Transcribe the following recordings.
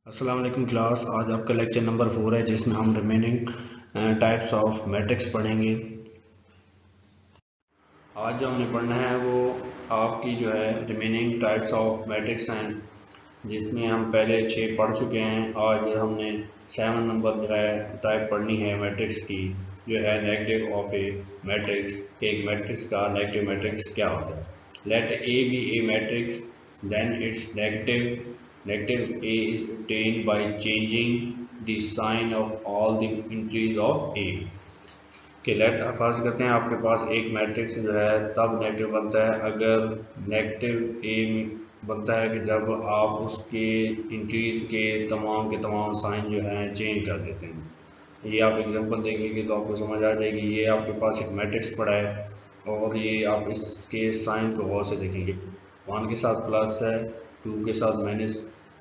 अस्सलाम वालेकुम क्लास। आज आपका लेक्चर नंबर 4 है जिसमें हम रिमेनिंग टाइप्स ऑफ मैट्रिक्स पढ़ेंगे। आज जो हमने पढ़ना है वो आपकी जो है रिमेनिंग टाइप्स ऑफ मैट्रिक्स हैं, जिसमें हम पहले 6 पढ़ चुके हैं। आज हमने 7 नंबर जो है टाइप पढ़नी है मैट्रिक्स की, जो है नेगेटिव ऑफ ए मैट्रिक्स। एक मैट्रिक्स का नेगेटिव मैट्रिक्स क्या होता है। Let a be a matrix then its negative A is obtained by changing the sign of all the entries of A। कि लेट फर्ज करते हैं आपके पास एक मैट्रिक्स जो है तब नेगेटिव बनता है अगर नेगेटिव ए बनता है कि जब आप उसके इंट्रीज के तमाम साइन जो हैं चेंज कर देते हैं। ये आप एग्जांपल देखेंगे तो आपको समझ आ जाएगी। ये आपके पास एक मैट्रिक्स पड़ा है और ये आप इसके साइन को गौर से देखेंगे। 1 के साथ प्लस है, 2 के साथ माइनस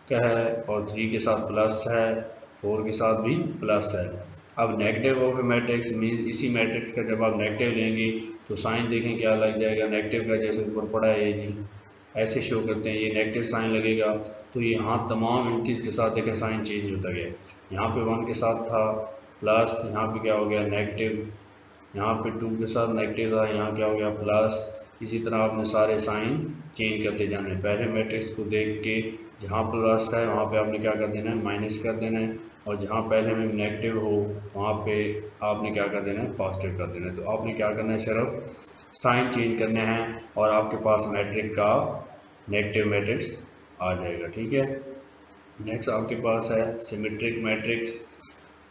का है और 3 के साथ प्लस है, 4 के साथ भी प्लस है। अब negative of a matrix means इसी मैट्रिक्स का जब आप नेगेटिव लेंगे तो साइन देखें क्या लग जाएगा। नेगेटिव का जैसे ऊपर पड़ा है ये जी ऐसे शो करते हैं, ये नेगेटिव साइन लगेगा तो यहाँ तमाम एंट्रीज के साथ देखें साइन चेंज होता गया। यहाँ पे 1 के साथ था प्लस, यहाँ पे क्या हो गया नेगेटिव, यहाँ पे 2 के साथ नेगेटिव था, यहाँ क्या हो गया प्लस। इसी तरह आपने सारे साइन चेंज करते जाना है। पहले मैट्रिक्स को देख के जहाँ प्लस है वहाँ पे आपने क्या कर देना है माइनस कर देना है, और जहाँ पहले में नेगेटिव हो वहाँ पे आपने क्या कर देना है पॉजिटिव कर देना है। तो आपने क्या करना है सिर्फ साइन चेंज करने हैं और आपके पास मैट्रिक का नेगेटिव मैट्रिक्स आ जाएगा। ठीक है, नेक्स्ट आपके पास है सिमेट्रिक मैट्रिक्स।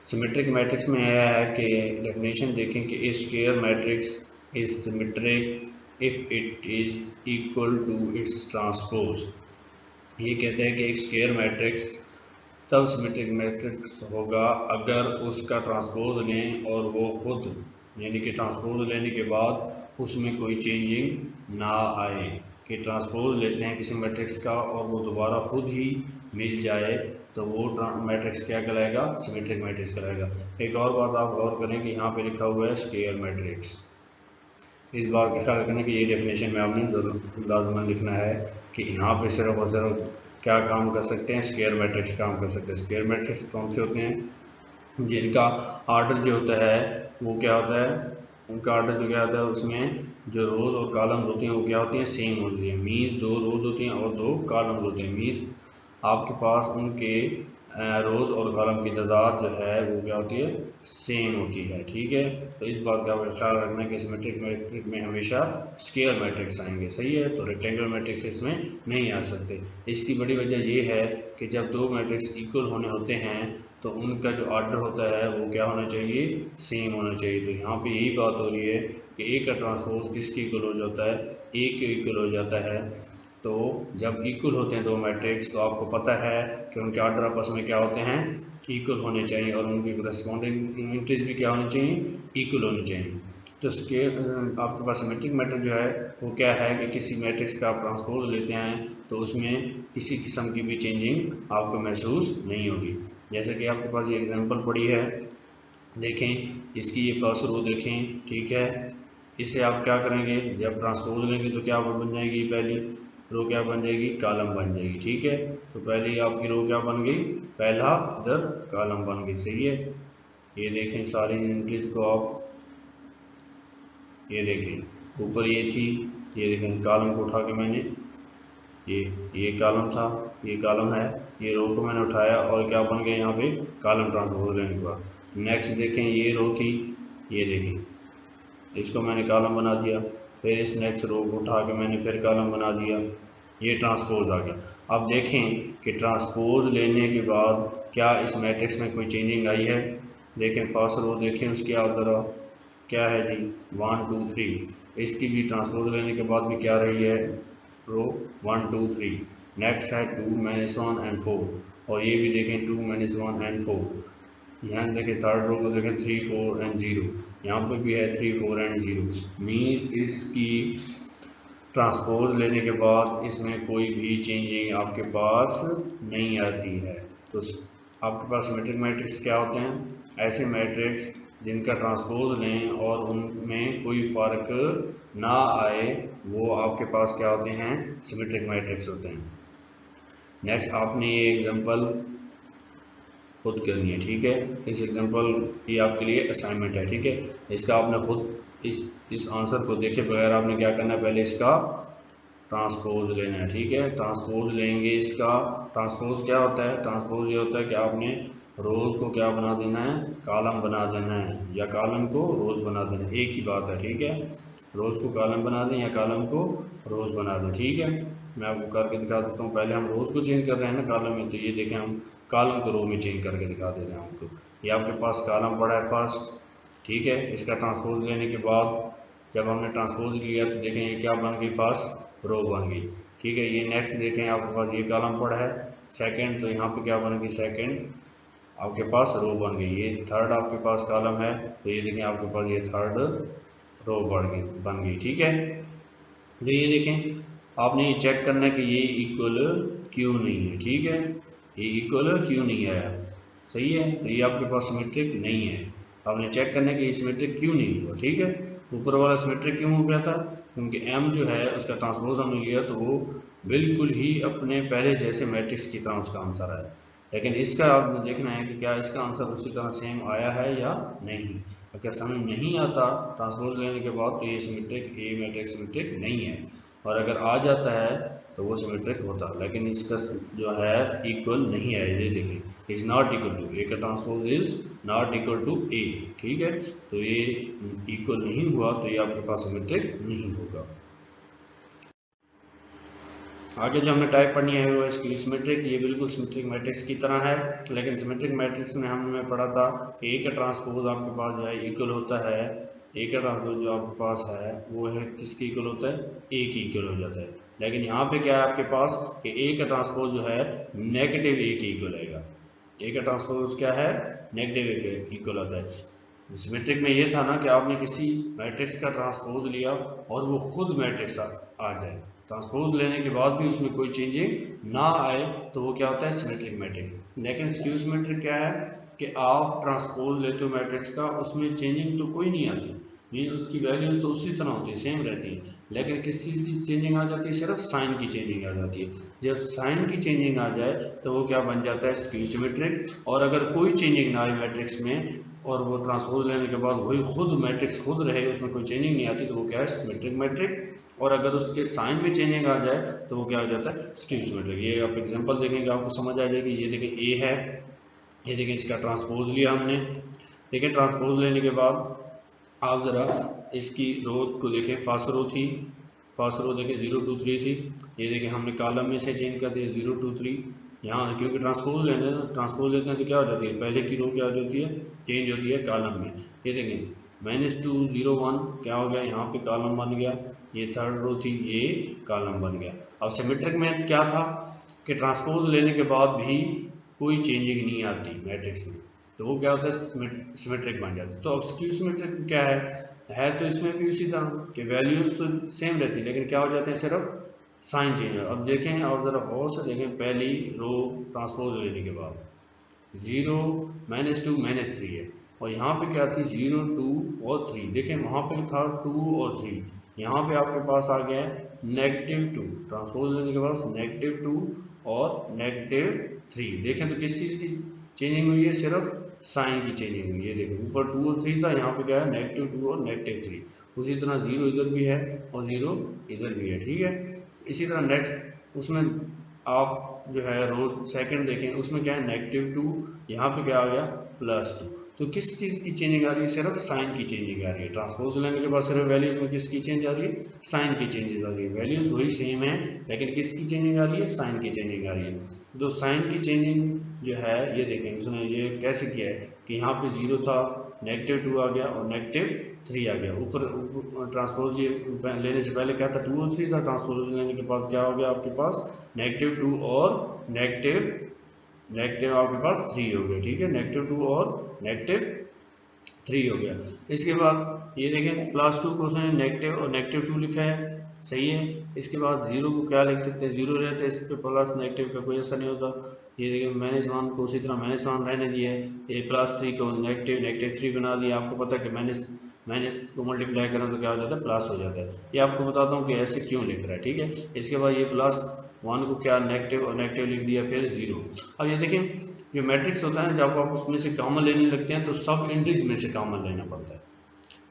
सिमेट्रिक मैट्रिक्स में यह है कि डेफिनेशन देखें कि a square matrix is symmetric if it is equal to its transpose. ये कहते हैं कि एक स्क्वायर मैट्रिक्स तब सिमेट्रिक मैट्रिक्स होगा अगर उसका ट्रांसपोज लें और वो खुद यानी कि ट्रांसपोज लेने के बाद उसमें कोई चेंजिंग ना आए। कि ट्रांसपोज लेते हैं किसी मैट्रिक्स का और वो दोबारा खुद ही मिल जाए तो वो मैट्रिक्स क्या कहलाएगा सिमेट्रिक मैट्रिक्स कहलाएगा। एक और बात आप गौर करें कि यहाँ पे लिखा हुआ है स्क्वायर मैट्रिक्स। इस बात का ख्याल रखना कि ये डेफिनेशन में आपने लाजमन लिखना है कि यहाँ पे सिर्फ और सिर्फ क्या काम कर सकते हैं स्क्वायर मैट्रिक्स काम कर सकते हैं। स्क्वायर मैट्रिक्स कौन से होते हैं जिनका आर्डर जो होता है वो क्या होता है, उनका आर्डर जो क्या होता है उसमें जो रोज़ और कॉलम होती हैं वो क्या होती हैं सेम होती हैं। मीन्स 2 रोज़ होती हैं और 2 कॉलम होते हैं। मीन्स आपके पास उनके रोज़ और कॉलम की तादाद जो है वो क्या होती है सेम होती है। ठीक है, तो इस बात का ख्याल रखना है कि सिमेट्रिक मैट्रिक्स में हमेशा स्क्वायर मैट्रिक्स आएंगे। सही है, तो रेक्टेंगुलर मैट्रिक्स इसमें नहीं आ सकते। इसकी बड़ी वजह ये है कि जब 2 मैट्रिक्स इक्वल होने होते हैं तो उनका जो ऑर्डर होता है वो क्या होना चाहिए सेम होना चाहिए। तो यहाँ पे यही बात हो रही है कि ए का ट्रांसपोज किसके इक्वल हो जाता है ए के इक्वल हो जाता है। तो जब इक्वल होते हैं 2 मैट्रिक्स तो आपको पता है कि उनके ऑर्डर आपस में क्या होते हैं इक्वल होने चाहिए और उनकी करस्पॉन्डिंग एंट्रीज भी क्या होनी चाहिए इक्वल होनी चाहिए। तो इसके आपके पास सिमेट्रिक मैट्रिक्स जो है वो क्या है कि किसी मैट्रिक्स का आप ट्रांसपोज लेते हैं तो उसमें किसी किस्म की भी चेंजिंग आपको महसूस नहीं होगी। जैसे कि आपके पास ये एग्जांपल पड़ी है, देखें इसकी ये फर्स्ट रो देखें। ठीक है, इसे आप क्या करेंगे जब ट्रांसपोज लेंगे तो क्या बन जाएगी पहली रो क्या बन जाएगी कॉलम बन जाएगी। ठीक है, तो पहले आपकी रो क्या बन गई पहला इधर कॉलम बन गई। सही है, ये देखें सारी एंट्रीज को आप ये देखें ऊपर ये थी, ये देखें कॉलम को उठा के मैंने ये कॉलम था ये कॉलम है, ये रो को मैंने उठाया और क्या बन गया यहाँ पे कॉलम ट्रांसपोज लेने के बाद। नेक्स्ट देखें ये रो थी, ये देखें इसको मैंने कॉलम बना दिया, फिर इस नेक्स्ट रो को उठा के मैंने फिर कॉलम बना दिया, ये ट्रांसपोज आ गया। अब देखें कि ट्रांसपोज लेने के बाद क्या इस मैट्रिक्स में कोई चेंजिंग आई है। देखें फर्स्ट रो देखें उसके ज़रा क्या है जी 1 2 3, इसकी भी ट्रांसपोज लेने के बाद भी क्या रही है रो 1 2 3। नेक्स्ट है 2 -1 एंड 4 और ये भी देखें 2 -1 एंड 4। यहाँ देखें थर्ड रो को देखें 3 4 एंड 0, यहाँ पर भी है 3 4 एंड 0। मीन्स इसकी ट्रांसपोज लेने के बाद इसमें कोई भी चेंजिंग आपके पास नहीं आती है। तो आपके पास सिमेट्रिक मैट्रिक्स क्या होते हैं ऐसे मैट्रिक्स जिनका ट्रांसपोज लें और उनमें कोई फ़र्क ना आए वो आपके पास क्या होते हैं सिमेट्रिक मैट्रिक्स होते हैं। नेक्स्ट आपने ये एग्जांपल खुद करनी है, ठीक है। इस एग्जांपल ये आपके लिए असाइनमेंट है, ठीक है। इसका आपने खुद इस आंसर को देखे बगैर आपने क्या करना है, पहले इसका ट्रांसपोज लेना है, ठीक है। ट्रांसपोज लेंगे इसका। ट्रांसपोज क्या होता है? ट्रांसपोज ये होता है कि आपने रोज को क्या बना देना है, कॉलम बना देना है, या कॉलम को रोज बना देना है, एक ही बात है, ठीक है। रोज को कॉलम बना दें या कॉलम को रोज बना दें, ठीक है। मैं आपको करके दिखा देता हूँ। पहले हम रोज को चेंज कर रहे हैं ना कॉलम में, तो ये देखें हम कॉलम को रो में चेंज करके दिखा देते हैं आपको। ये आपके पास कॉलम पड़ा है फर्स्ट, ठीक है। इसका ट्रांसपोज लेने के बाद जब हमने ट्रांसपोज लिया तो देखें ये क्या बन गई, फर्स्ट रो बन गई, ठीक है। ये नेक्स्ट देखें आपके पास ये कॉलम पड़ा है सेकंड, तो यहाँ पे क्या बन गई, सेकंड आपके पास रो बन गई। ये थर्ड आपके पास कॉलम है, तो ये देखें आपके पास ये थर्ड रो बन गई, ठीक है। तो ये देखें आपने ये चेक करना है कि ये इक्वल क्यों नहीं है, ठीक है। ये इक्वल क्यों नहीं आया, सही है। तो ये आपके पास सिमेट्रिक नहीं है। आपने चेक करना है कि ये सिमेट्रिक क्यों नहीं हुआ, ठीक है। ऊपर वाला सिमेट्रिक क्यों हो गया था, क्योंकि m जो है उसका ट्रांसपोज हमने लिया तो वो बिल्कुल ही अपने पहले जैसे मैट्रिक्स की तरह उसका आंसर आया। लेकिन इसका आपने देखना है कि क्या इसका आंसर उसी तरह सेम आया है या नहीं। अगर समझ नहीं आता ट्रांसपोज लेने के बाद तो ये सिमेट्रिक, ए मैट्रिक्स सिमेट्रिक नहीं है। और अगर आ जाता है तो वो सिमेट्रिक होता है, लेकिन इसका जो है इक्वल नहीं है। ये देखिए is not equal to, A का transpose is not equal to A, ठीक है। तो ये इक्वल नहीं हुआ तो ये आपके पास सिमेट्रिक नहीं होगा। आगे जो हमने टाइप पढ़नी है वो इसकी सिमेट्रिक, ये बिल्कुल सिमेट्रिक मैट्रिक्स की तरह है। लेकिन सिमेट्रिक मैट्रिक्स में हमने पढ़ा था ए का ट्रांसपोज आपके पास जो है इक्वल होता है, ए का ट्रांसपोज जो आपके पास है वो है किसकी इक्वल होता है, ए की इक्वल हो जाता है। लेकिन यहाँ पे क्या है आपके पास कि ए का ट्रांसपोज जो है नेगेटिव ए की इक्वल आएगा। ए का ट्रांसपोज क्या है, नेगेटिव ए के इक्वल आता है। सिमेट्रिक में ये था ना कि आपने किसी मैट्रिक्स का ट्रांसपोज लिया और वो खुद मैट्रिक्स आ जाए, ट्रांसपोज लेने के बाद भी उसमें कोई चेंजिंग ना आए, तो वो क्या होता है, सिमेट्रिक मैट्रिक्स। लेकिन स्क्यू सिमेट्रिक क्या है कि आप ट्रांसपोज लेते हो मैट्रिक्स का, उसमें चेंजिंग तो कोई नहीं आती, ये उसकी वैल्यूज तो उसी तरह होती है, सेम रहती है। लेकिन किस चीज़ की चेंजिंग आ जाती है, सिर्फ साइन की चेंजिंग आ जाती है। जब साइन की चेंजिंग आ जाए तो वो क्या बन जाता है, स्क्यू सिमेट्रिक। और अगर कोई चेंजिंग ना आए मैट्रिक्स में और वो ट्रांसपोज लेने के बाद वही खुद मैट्रिक्स खुद रहे, उसमें कोई चेंजिंग नहीं आती, तो वो क्या है, सिमेट्रिक मैट्रिक। और अगर उसके साइन में चेंजिंग आ जाए तो वो क्या हो जाता है, स्क्यू सिमेट्रिक। ये आप एग्जांपल देखेंगे आपको समझ आ जाएगी। ये देखें ए है, ये देखें इसका ट्रांसपोज लिया हमने, देखिए ट्रांसपोज लेने के बाद आप ज़रा इसकी रो को देखें, फर्स्ट रो थी, फर्स्ट रो देखें 0 2 3 थी, ये देखें हमने कॉलम में से चेंज कर दिया 0 2 3। यहाँ क्योंकि ट्रांसपोज लेते हैं, ट्रांसपोज लेते हैं तो क्या हो जाती है, पहले की रो क्या हो जाती है, चेंज होती है कॉलम में। ये देखें -2 0 1 क्या हो गया, यहाँ पे कॉलम बन गया, ये थर्ड रो थी, ये कॉलम बन गया। अब सिमेट्रिक में क्या था कि ट्रांसपोज लेने के बाद भी कोई चेंजिंग नहीं आती मैट्रिक्स में, तो वो क्या होता है, सिमेट्रिक बन जाता है। तो अब स्क्यू सिमेट्रिक क्या है तो इसमें भी उसी तरह कि वैल्यूज तो सेम रहती है, लेकिन क्या हो जाते हैं, सिर्फ साइन चेंज है। अब देखें और ज़रा गौर से देखें, पहली रो ट्रांसपोज लेने के बाद 0 -2 -3 है, और यहाँ पे क्या थी 0 2 और 3, देखें वहाँ पे था 2 और 3, यहाँ पे आपके पास आ गया -2, ट्रांसपोज लेने के बाद -2 और -3। देखें तो किस चीज़ की चेंजिंग हुई है, सिर्फ साइन की चेंजिंग हुई है। देखो ऊपर 2 और 3 था, यहाँ पे क्या है -2 और -3। उसी तरह 0 इधर भी है और 0 इधर भी है, ठीक है। इसी तरह नेक्स्ट उसमें आप जो है रो सेकंड देखें, उसमें क्या है -2, यहाँ पे क्या आ गया +2। तो किस चीज़ की चेंजिंग आ रही है, सिर्फ साइन की चेंजिंग आ रही है। ट्रांसपोज लेने के बाद सिर्फ वैल्यूज में किसकी चेंज आ रही है, साइन की चेंजेस आ रही है। वैल्यूज वही सेम है लेकिन किसकी चेंजिंग आ रही है, साइन की चेंजिंग आ रही है। तो साइन की चेंजिंग जो है ये देखें, उसने ये कैसे किया है कि यहाँ पे 0 था, -2 आ गया और -3 आ गया। ऊपर ट्रांसपोज ये लेने से पहले क्या था, 2 और 3 था, ट्रांसपोज लेने के पास क्या हो गया आपके पास, -2 और नेगेटिव आपके पास 3 हो गया, ठीक है, -2 और -3 हो गया। इसके बाद ये देखें +2 को उसने नेगेटिव और -2 लिखा है, सही है। इसके बाद 0 को क्या लिख सकते हैं, 0 रहता है, इस पर प्लस नेगेटिव का कोई असर नहीं होता। ये देखिए -1 को उसी तरह -1 रहने दिया है, ये +3 को -3 बना दिया। आपको पता है कि माइनस को मल्टीप्लाई करें तो क्या हो जाता है, प्लस हो जाता है। ये आपको बताता हूँ कि ऐसे क्यों लिख रहा है, ठीक है। इसके बाद ये प्लस 1 को क्या नेगेटिव और नेगेटिव लिख दिया, फिर 0। अब ये देखें जो मैट्रिक्स होता है जब आप उसमें से कॉमन लेने लगते हैं तो सब एंट्रीज में से कॉमन लेना पड़ता है।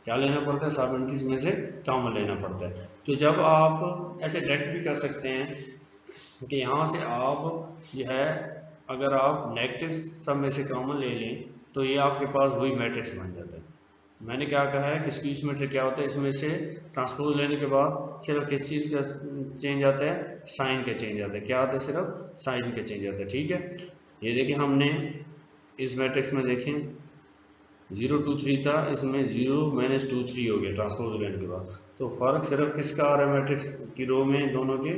क्या लेना पड़ता है? सब एंट्रीज में से कॉमन लेना पड़ता है। तो जब आप ऐसे डायरेक्ट भी कर सकते हैं कि यहाँ से आप जो है अगर आप नेगेटिव सब में से कॉमन ले लें तो ये आपके पास वही मैट्रिक्स बन जाता है। मैंने क्या कहा है कि स्क्यूज मैट्रिक्स क्या होता है, इसमें से ट्रांसपोज लेने के बाद सिर्फ किस चीज़ का चेंज आता है, साइन का चेंज आता है। क्या आता है? सिर्फ साइन का चेंज आता है। ठीक है, ये देखिए हमने इस मैट्रिक्स में देखें 0 2 3 था, इसमें 0 - 2 3 हो गया ट्रांसपोज लेने के बाद। तो फर्क सिर्फ किसका आ रहा है मैट्रिक्स की रो में, दोनों के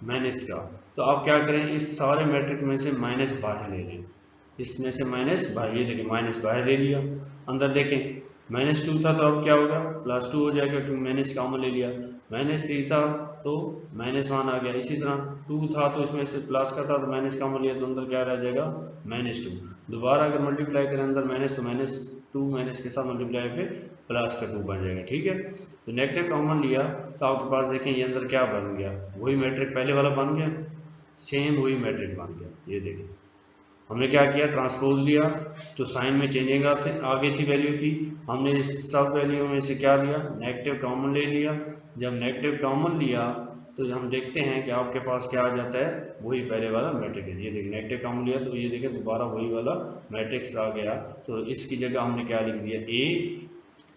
माइनस का। तो आप क्या करें, इस सारे मैट्रिक्स में से माइनस बाहर ले लें, इसमें से माइनस बाहर, ये देखिए माइनस बाहर ले लिया, अंदर देखें -2 था तो अब क्या होगा, +2 हो जाएगा क्योंकि माइनस कॉमन ले लिया। -3 था तो -1 आ गया। इसी तरह 2 था तो इसमें से प्लस का था तो माइनस कॉमन लिया तो अंदर क्या रह जाएगा, -2। दोबारा अगर मल्टीप्लाई करें अंदर माइनस तो -2 माइनस के साथ मल्टीप्लाई पे प्लस का 2 बन जाएगा। ठीक है, तो नेगेटिव कॉमन लिया तो आपके पास देखें ये अंदर क्या बन गया, वही मैट्रिक पहले वाला बन गया, सेम वही मैट्रिक बन गया। ये देखें हमने क्या किया, ट्रांसपोज लिया तो साइन में चेंजिंग आ गई थी वैल्यू की, हमने सब वैल्यू में से क्या लिया, नेगेटिव कॉमन ले लिया। जब नेगेटिव कॉमन लिया तो हम देखते हैं कि आपके पास क्या आ जाता है, वही पहले वाला मैट्रिक्स है। ये देखिए नेगेटिव कॉमन लिया तो ये देखिए दोबारा वही वाला मैट्रिक्स आ गया। तो इसकी जगह हमने क्या लिख दिया, ए,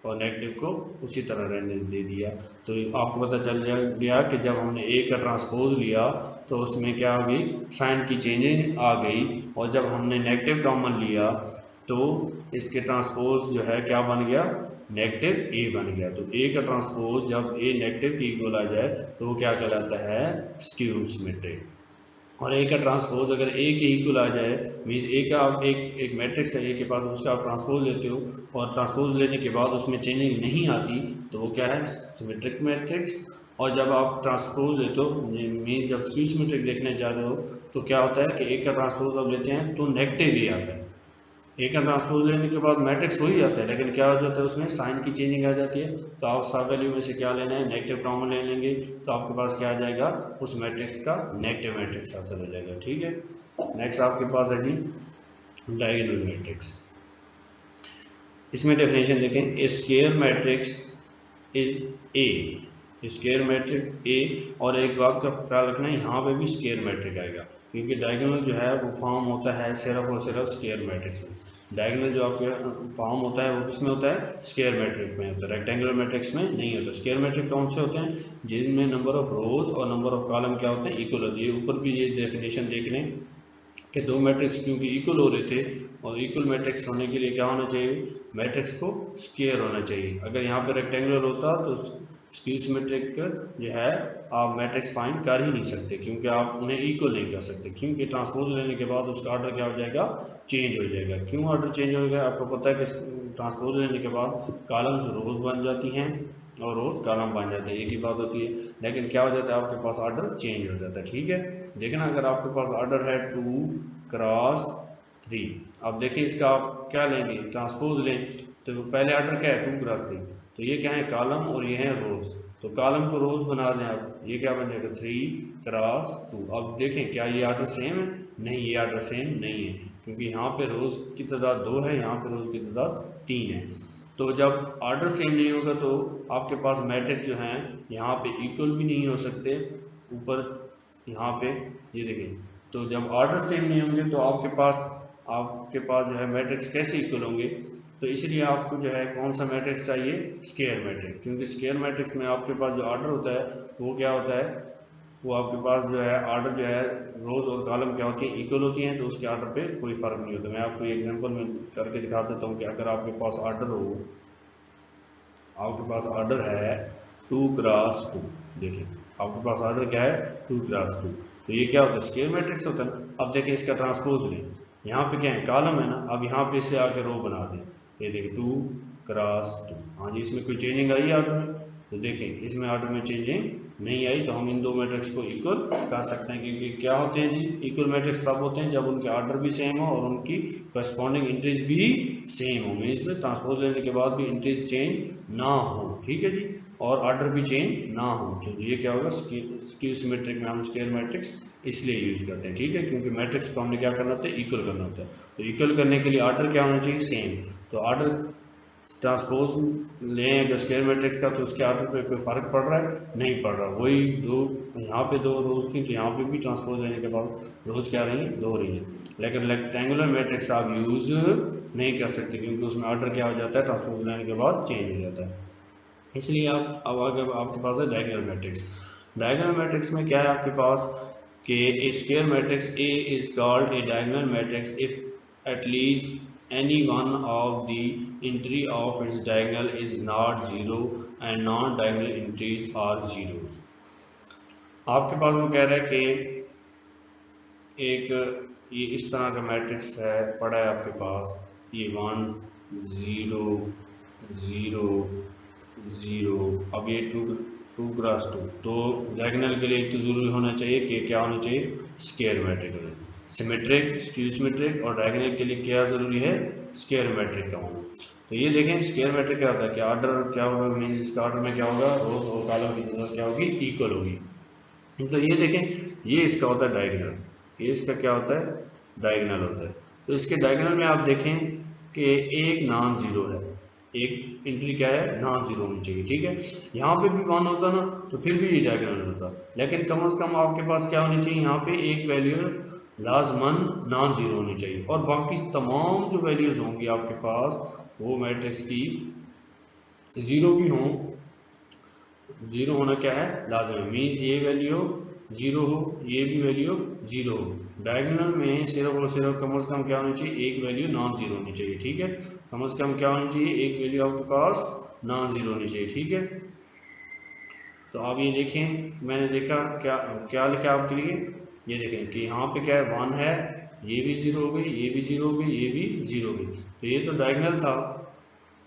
और नेगेटिव को उसी तरह रहने दे दिया। तो आपको पता चल गया कि जब हमने ए का ट्रांसपोज लिया तो उसमें क्या आ गई, साइन की चेंजिंग आ गई। और जब हमने नेगेटिव कॉमन लिया तो इसके ट्रांसपोज जो है क्या बन गया, नेगेटिव ए बन गया। तो ए का ट्रांसपोज जब ए नेगेटिव के इक्वल आ जाए तो वो क्या कहलाता है, स्क्यू सिमेट्रिक। और ए का ट्रांसपोज अगर ए के इक्वल आ जाए, मीन्स ए का आप एक मैट्रिक्स है ए के पास, उसका आप ट्रांसपोज लेते हो और ट्रांसपोज लेने के बाद उसमें चेंजिंग नहीं आती तो वो क्या है, सिमेट्रिक मैट्रिक्स। और जब आप ट्रांसपोज लेते हो, मीन जब स्क्यू सिमेट्रिक देखने जा रहे हो तो क्या होता है कि ए का ट्रांसपोज आप लेते हैं तो नेगेटिव ही आता है। ए का ट्रांसपोज लेने के बाद मैट्रिक्स वही आता है लेकिन क्या हो जाता है, उसमें साइन की चेंजिंग आ जाती है। तो आप सब वैल्यू में से क्या लेना है, नेगेटिव कॉमन ले लेंगे तो आपके पास क्या आ जाएगा, उस मैट्रिक्स का नेगेटिव मैट्रिक्स हासिल हो जाएगा। ठीक है, नेक्स्ट आपके पास है जी डायगोनल मैट्रिक्स। इसमें डेफिनेशन देखें, a square matrix is A, square matrix A. और एक बात का ख्याल रखना है, यहाँ पे भी स्क्वायर मैट्रिक आएगा क्योंकि डायगोनल जो है वो फॉर्म होता है सिर्फ और सिर्फ स्क्वायर मैट्रिक्स में। डायगोनल जो आपके फॉर्म होता है वो किसमें होता है, स्क्वायर मैट्रिक में होता है, रेक्टेंगुलर मैट्रिक्स में नहीं होता। स्क्वायर मैट्रिक कौन से होते हैं, जिनमें नंबर ऑफ रोज और नंबर ऑफ कॉलम क्या होते हैं, इक्वल होती है। ऊपर भी ये डेफिनेशन देख लें कि दो मैट्रिक्स क्योंकि इक्वल हो रहे थे और इक्वल मैट्रिक्स होने के लिए क्या होना चाहिए, मैट्रिक्स को स्क्वायर होना चाहिए। अगर यहाँ पे रेक्टेंगुलर होता तो स्क्यू सिमेट्रिक जो है आप मैट्रिक्स फाइंड कर ही नहीं सकते क्योंकि आप उन्हें इक्वल नहीं कर सकते, क्योंकि ट्रांसपोज लेने के बाद उसका ऑर्डर क्या हो जाएगा, चेंज हो जाएगा। क्यों ऑर्डर चेंज हो जाएगा, आपको पता है कि ट्रांसपोज लेने के बाद कॉलम्स रोज बन जाती हैं और रोज कॉलम बन जाते हैं, एक ही बात होती है। लेकिन क्या हो जाता है, आपके पास ऑर्डर चेंज हो जाता है। ठीक है, देखना अगर आपके पास ऑर्डर है 2 क्रॉस 3, अब देखिए इसका आप क्या लेंगे, ट्रांसपोज लें तो पहले ऑर्डर क्या है 2 क्रॉस 3, तो ये क्या है कॉलम और ये है रोज। तो कॉलम को रोज बना दें आप, ये क्या बन जाएगा 3 क्रॉस 2। अब देखें क्या ये ऑर्डर सेम है, नहीं ये ऑर्डर सेम नहीं है क्योंकि यहाँ पे रोज की तादाद 2 है, यहाँ पे रोज की तादाद 3 है। तो जब ऑर्डर सेम नहीं होगा तो आपके पास मैट्रिक्स जो हैं यहाँ पे इक्वल भी नहीं हो सकते, ऊपर यहाँ पे ये देखें। तो जब ऑर्डर सेम नहीं होंगे तो आपके पास जो है मैट्रिक्स कैसे इक्वल होंगे, तो इसलिए आपको जो है कौन सा मैट्रिक्स चाहिए, स्क्वायर मैट्रिक्स। क्योंकि स्क्वायर मैट्रिक्स में आपके पास जो ऑर्डर होता है वो क्या होता है, वो आपके पास जो है ऑर्डर जो है रोज और कॉलम क्या होती है, इक्वल होती हैं, तो उसके ऑर्डर पे कोई फर्क नहीं होता। मैं आपको एग्जांपल में करके दिखा देता हूँ कि अगर आपके पास ऑर्डर हो, आपके पास ऑर्डर है 2 क्रॉस 2, देखिए आपके पास ऑर्डर क्या है 2 क्रॉस 2, तो ये क्या होता है, स्क्वायर मैट्रिक्स होता है ना। अब देखिए इसका ट्रांसपोज लें, यहाँ पे क्या है कॉलम है ना, अब यहाँ पे से आके रो बना दें, ये देखिए 2 क्रॉस 2। हाँ जी, इसमें कोई चेंजिंग आई ऑर्डर में, तो देखें इसमें ऑर्डर में चेंजिंग नहीं आई, तो हम इन दो मैट्रिक्स को इक्वल कर सकते हैं। क्योंकि क्या होते हैं जी, इक्वल मैट्रिक्स तब होते हैं जब उनके ऑर्डर भी सेम हो और उनकी करस्पॉन्डिंग एंट्रीज भी सेम हो, मीन्स ट्रांसपोज लेने के बाद भी एंट्रीज चेंज ना हो। ठीक है जी, और ऑर्डर भी चेंज ना हो, तो ये क्या होगा, स्क्यू सिमेट्रिक में हम स्क्वायर मैट्रिक्स इसलिए यूज करते हैं, ठीक है, क्योंकि मैट्रिक्स को हमने क्या करना होता है, इक्वल करना होता है। तो इक्वल करने के लिए ऑर्डर क्या होना चाहिए, सेम। तो ऑर्डर ट्रांसपोज लें अगर स्क्वायर मैट्रिक्स का, तो उसके ऑर्डर पे कोई फर्क पड़ रहा है, नहीं पड़ रहा। वही दो, यहाँ पे दो रोज थी तो यहाँ पे भी ट्रांसपोज लेने के बाद रोज क्या रही है, दो रही है। लेकिन रेक्टेंगुलर मैट्रिक्स आप यूज नहीं कर सकते, क्योंकि उसमें ऑर्डर क्या हो जाता है, ट्रांसपोज लेने के बाद चेंज हो जाता है। इसलिए आप अब अगर आपके पास है डायगोनल मैट्रिक्स, डायगोनल मैट्रिक्स में क्या है आपके पास कि a square matrix A is called a diagonal matrix if at least any one of the entry of its diagonal is not zero and non diagonal entries are zero. आपके पास वो कह रहा है कि एक ये इस तरह का मैट्रिक्स है, पड़ा है आपके पास, ये 1 0 0 0, अब ये 2 क्रॉस 2, तो डायगोनल के लिए एक तो जरूरी होना चाहिए कि क्या होना चाहिए, square matrix, symmetric, skew symmetric, और डायगोनल के लिए क्या जरूरी है, स्क्वायर मैट्रिक का होना। तो ये देखें स्क्वायर मैट्रिक क्या होता है, कि ऑर्डर क्या होगा, मींस इसका ऑर्डर में क्या होगा, रोज और कॉलम की जरूरत क्या होगी, इक्वल होगी। तो ये देखें ये इसका होता है डायगोनल, ये इसका क्या होता है, डायगोनल होता है। तो इसके डायगोनल में आप देखें कि एक नॉन जीरो है, एक एंट्री क्या है, नॉन जीरो होनी चाहिए, ठीक है। यहाँ पे भी 1 होता ना तो फिर भी ये डायगोनल होता, लेकिन कम से कम आपके पास क्या होनी चाहिए, यहाँ पे एक वैल्यू लाजमन नॉन जीरो होनी चाहिए, और बाकी तमाम जो वैल्यूज होंगी आपके पास वो मैट्रिक्स की जीरो भी हों, जीरो होना क्या है, लाजमी, मीन्स ये वैल्यू जीरो हो, ये भी वैल्यू जीरो हो। डायगोनल में सिर्फ और सिर्फ कम से कम क्या होनी चाहिए, एक वैल्यू नॉन जीरो होनी चाहिए, ठीक है। कम से कम क्या होनी चाहिए, एक वैल्यू आपके पास नॉन जीरो होनी चाहिए, ठीक है। तो आप ये देखें, मैंने देखा क्या क्या लिखा आपके लिए, ये देखें कि यहाँ पे क्या है, 1 है, ये भी जीरो हो गई, ये भी जीरो हो गई, ये भी जीरो हो गई। तो ये तो डायगोनल था,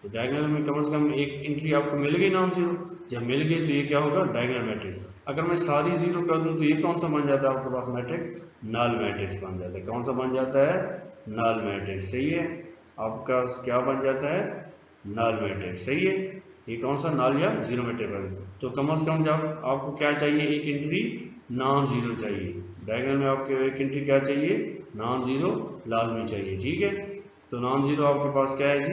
तो डायगोनल में कम से कम एक एंट्री आपको मिल गई नॉन जीरो, जब मिल गई तो ये क्या होगा, डायगोनल मैट्रिक्स। अगर मैं सारी जीरो कर दूं तो ये कौन सा बन जाता है आपके पास मैट्रिक्स, नल मैट्रिक्स बन जाता है। कौन सा बन जाता है, नल मैट्रिक्स, सही है। आपका क्या बन जाता है, नल मैट्रिक्स, सही है। ये कौन सा, नल या जीरो मैट्रिक्स। तो कम से कम जब आपको क्या चाहिए, एक एंट्री नॉन जीरो चाहिए, डायगोनल में आपके एक एंट्री क्या चाहिए, नॉन जीरो लाजमी चाहिए, ठीक है। तो नॉन जीरो आपके पास क्या है जी,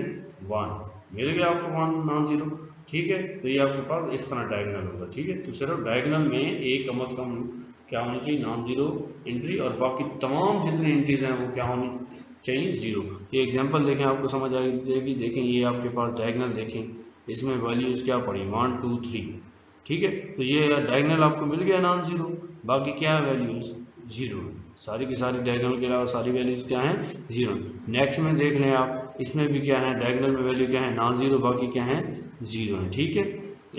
1 मिल गया आपको, 1 नॉन जीरो, ठीक है। तो ये आपके पास इस तरह डायगोनल होगा, ठीक है। तो सिर्फ डायगोनल में एक कम से कम क्या होनी चाहिए, नॉन जीरो एंट्री, और बाकी तमाम जितनी एंट्रीज हैं वो क्या होनी चाहिए, जीरो। ये एग्जांपल देखें, आपको समझ आ जाएगी। देखें ये आपके पास डायगोनल देखें, इसमें वैल्यूज क्या पड़ी, 1 2 3, ठीक है। तो ये डायगोनल आपको मिल गया नॉन जीरो, बाकी क्या है, वैल्यूज जीरो, सारी की सारी डायगोनल के अलावा सारी वैल्यूज क्या हैं, जीरो। नेक्स्ट में देख लें आप, इसमें भी क्या है, डायगोनल में वैल्यू क्या है, नॉन जीरो, बाकी क्या है, जीरो है, ठीक है।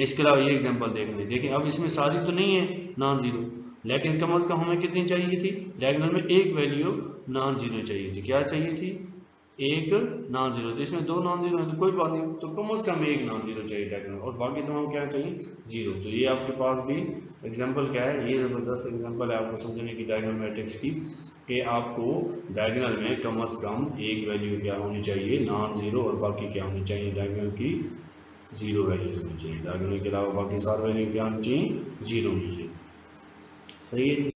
इसके अलावा ये एग्जांपल देख लें, देखिए अब इसमें सारी तो नहीं है नॉन जीरो, लेकिन कम से कम हमें कितनी चाहिए थी, डायगोनल में एक वैल्यू नॉन जीरो चाहिए थी, क्या चाहिए थी, एक नॉन जीरो। तो इसमें 2 नॉन जीरो है तो कोई बात नहीं, तो कम से कम एक नॉन जीरो चाहिए डायगोनल, और बाकी तमाम क्या चाहिए, जीरो। तो ये आपके पास भी एग्जांपल क्या है, ये जबरदस्त एग्जांपल है आपको समझने की डायगोनल मैट्रिक्स की, कि आपको डायगोनल में कम से कम एक वैल्यू क्या होनी चाहिए, नॉन जीरो, और बाकी क्या होनी चाहिए, डायगोनल की जीरो वैल्यू होनी चाहिए। डायगोनल के अलावा बाकी सारे वैल्यू क्या होनी चाहिए, जीरो होनी चाहिए, सही है।